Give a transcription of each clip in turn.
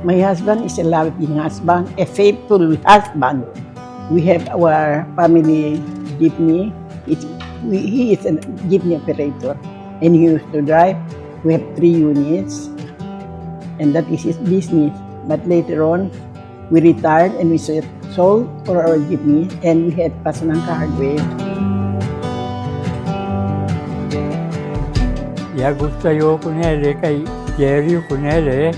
My husband is a loving husband, a faithful husband. We have our family jeepney. He is a jeepney operator and he used to drive. We have 3 units and that is his business. But later on, we retired and we sold for our jeepney and we had Pasanangka Hardware. Ya gusto yo kunere kay Jerry kunere,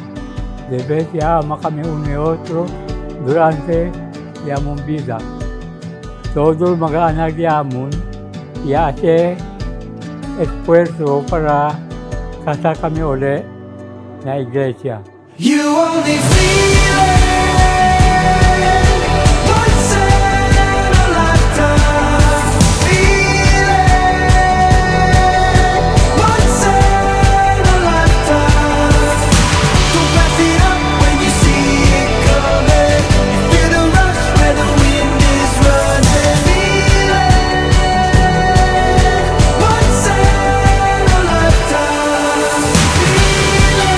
debe ya kami uno y otro durante yamong vida. Todo mag-anak yamon, ya hace esfuerzo para kasar kami uli na iglesia. You only feel it once in a lifetime. Feel it once in a lifetime. Don't pass it up when you see it coming. You feel the rush where the wind is running. Feel it once in a lifetime. Feel it.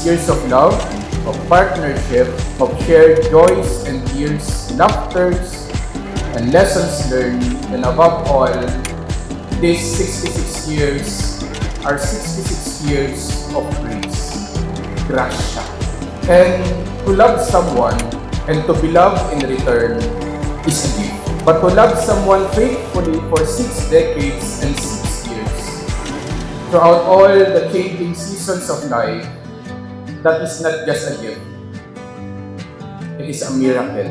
Years of love, of partnership, of shared joys and tears, laughters, and lessons learned, and above all, these 66 years are 66 years of grace, gracia. And to love someone and to be loved in return is a gift. But to love someone faithfully for 6 decades and 6 years, throughout all the changing seasons of life, that is not just a gift. It is a miracle.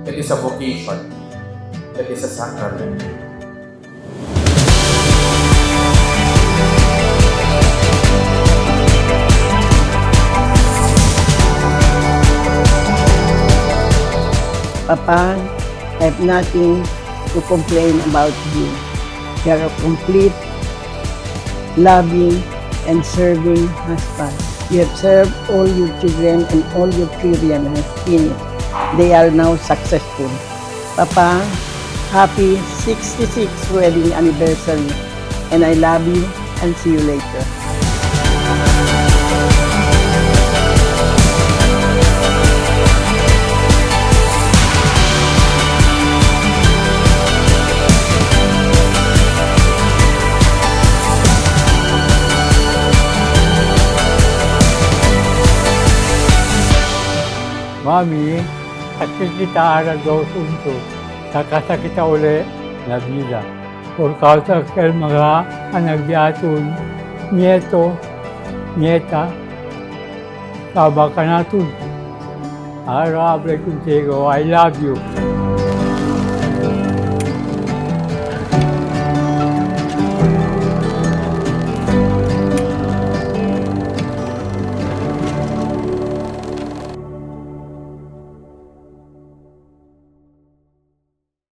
It is a vocation. It is a sacrament. Papa, I have nothing to complain about you. You are a complete, loving, and serving husband. You have served all your children and all your children have finished. They are now successful. Papa, happy 66th wedding anniversary and I love you and see you later. Mami, kasi kita aragdaw juntos, kakasa kita uli na vida. Por causa que mga anak diaton, nieto, nieta, kaba ka natin. Arable contigo, I love you.